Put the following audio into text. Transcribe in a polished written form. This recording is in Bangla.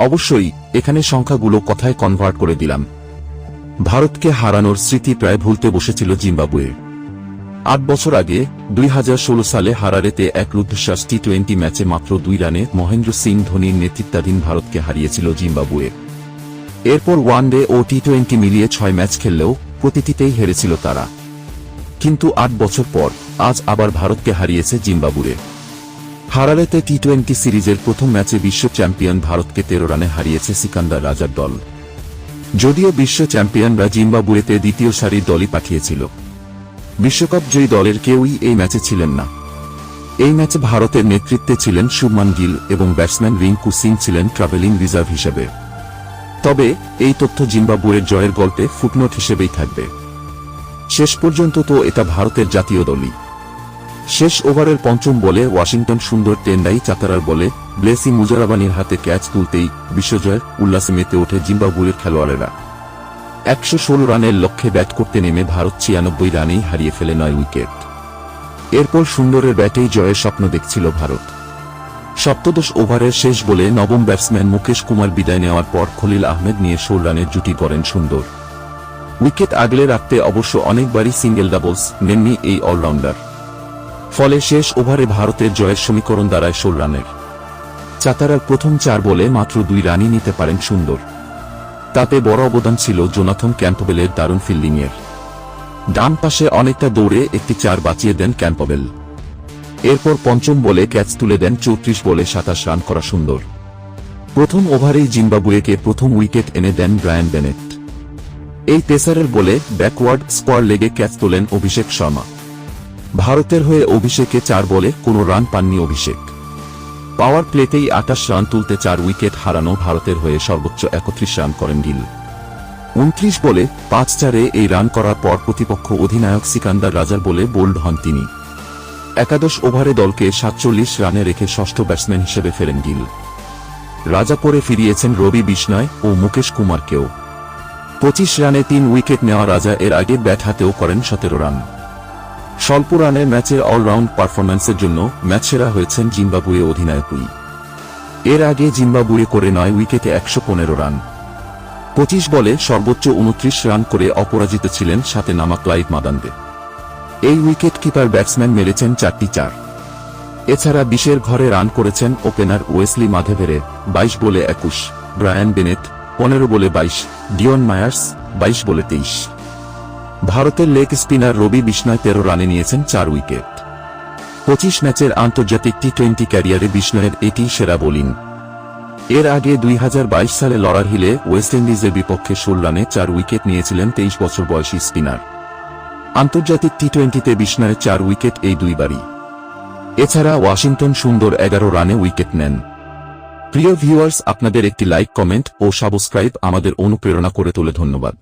অবশ্যই এখানে সংখ্যাগুলো কথায় কনভার্ট করে দিলাম। ভারতকে হারানোর স্মৃতি প্রায় ভুলতে বসেছিল জিম্বাবুয়ে। 8 বছর আগে 2016 সালে হারারেতে এক রুদ্ধশ্বাস টি-20 ম্যাচে মাত্র 2 রানে মহেন্দ্র সিং ধোনির নেতৃত্বাধীন ভারতকে হারিয়েছিল জিম্বাবুয়ে। এরপর ওয়ানডে ও টি-20 মিলিয়ে 6 ম্যাচ খেললেও প্রতিটিতেই হেরেছিল তারা। কিন্তু 8 বছর পর আজ আবার ভারতকে হারিয়েছে জিম্বাবুয়ে। হারারেতে টি-20 সিরিজের প্রথম ম্যাচে বিশ্ব চ্যাম্পিয়ন ভারতকে 13 রানে হারিয়েছে সিকান্দার রাজার দল। যদিও বিশ্ব চ্যাম্পিয়নরা জিম্বাবুয়েতে দ্বিতীয় সারির দলই পাঠিয়েছিল। বিশ্বকাপ জয়ী দলের কেউই এই ম্যাচে ছিলেন না। এই ম্যাচে ভারতের নেতৃত্বে ছিলেন শুভমান গিল এবং ব্যাটসম্যান রিঙ্কু সিং ছিলেন ট্রাভেলিং রিজার্ভ হিসেবে। তবে এই তথ্য জিম্বাবুয়ের জয়ের গল্পে ফুটনোট হিসেবেই থাকবে। শেষ পর্যন্ত তো এটা ভারতের জাতীয় দলই। শেষ ওভারের পঞ্চম বলে ওয়াশিংটন সুন্দর টেন্ডাই চাতারার বলে ব্লেসি মুজারাবানির হাতে ক্যাচ তুলতেই বিশ্বজয়ের উল্লাসে মেতে ওঠে জিম্বাবুয়ের খেলোয়াড়েরা। 116 রানের লক্ষ্যে ব্যাট করতে নেমে ভারত 96 রানেই হারিয়ে ফেলে 9 উইকেট। এরপর সুন্দরের ব্যাটেই জয়ের স্বপ্ন দেখছিল ভারত। সপ্তদশ ওভারের শেষ বলে নবম ব্যাটসম্যান মুকেশ কুমার বিদায় নেওয়ার পর খলিল আহমেদ নিয়ে 16 রানের জুটি করেন সুন্দর। উইকেট আগলে রাখতে অবশ্য অনেকবারই সিঙ্গেল ডাবলস নেননি এই অলরাউন্ডার। ফলে শেষ ওভারে ভারতের জয়ের সমীকরণ দাঁড়ায় 16 রানের। চাতারার প্রথম 4 বলে মাত্র 2 রানই নিতে পারেন সুন্দর। তাতে বড় অবদান ছিল জোনাথন ক্যাম্পবেলের দারুণ ফিল্ডিংয়ের। ডান পাশে অনেকটা দৌড়ে একটি 4 বাঁচিয়ে দেন ক্যাম্পবেল। এরপর পঞ্চম বলে ক্যাচ তুলে দেন 34 বলে 27 রান করা সুন্দর। প্রথম ওভারেই জিম্বাবুয়েকে প্রথম উইকেট এনে দেন ব্রায়ান বেনেট। এই পেসারের বলে ব্যাকওয়ার্ড স্কোয়ার লেগে ক্যাচ তোলেন অভিষেক শর্মা। ভারতের হয়ে অভিষেকে 4 বলে কোনো রান পাননি অভিষেক। পাওয়ার প্লেতেই 28 রান তুলতে 4 উইকেট হারানো ভারতের হয়ে সর্বোচ্চ 31 রান করেন গিল। 29 বলে 5-4-এ এই রান করার পর প্রতিপক্ষ অধিনায়ক সিকান্দার রাজার বলে বোল্ড হন তিনি। একাদশ ওভারে দলকে 47 রানে রেখে ষষ্ঠ ব্যাটসম্যান হিসেবে ফেরেন গিল। রাজা পরে ফিরিয়েছেন রবি বিষ্ণয় ও মুকেশ কুমারকেও। 25 রানে 3 উইকেট নেওয়া রাজা এর আগে ব্যাট হাতেও করেন 17 রান। স্বল্প রানের ম্যাচের অলরাউন্ড পারফরম্যান্সের জন্য ম্যাচ সেরা হয়েছেন জিম্বাবুয়ে অধিনায়কই। এর আগে জিম্বাবুয়ে করে 9 উইকেটে 115 রান। 25 বলে সর্বোচ্চ 29 রান করে অপরাজিত ছিলেন সাথে নামা ক্লাইভ মাদান্ডে। এই উইকেট কিপার ব্যাটসম্যান মেরেছেন 4টি 4। এছাড়া 20-এর ঘরে রান করেছেন ওপেনার ওয়েসলি মাধেভেরে 22 বলে 21, ব্রায়ান বেনেট 15 বলে 22, ডিওন মায়ার্স 22 বলে 23। ভারতের লেগ স্পিনার রবি বিষ্ণয় 13 রানে নিয়েছেন 4 উইকেট। 25 ম্যাচের আন্তর্জাতিক টি-20 ক্যারিয়ারে বিষ্ণয়ের এটি সেরা বোলিং। এর আগে 2022 সালে লরার হিলে ওয়েস্ট ইন্ডিজের বিপক্ষে 16 রানে 4 উইকেট নিয়েছিলেন 23 বছর বয়সী স্পিনার। আন্তর্জাতিক টি-20তে বিষ্ণয়ের 4 উইকেট এই দুইবারই। এছাড়া ওয়াশিংটন সুন্দর 11 রানে উইকেট নেন। প্রিয় ভিউয়ার্স, আপনাদের একটি লাইক, কমেন্ট ও সাবস্ক্রাইব আমাদের অনুপ্রেরণা করে তোলে। ধন্যবাদ।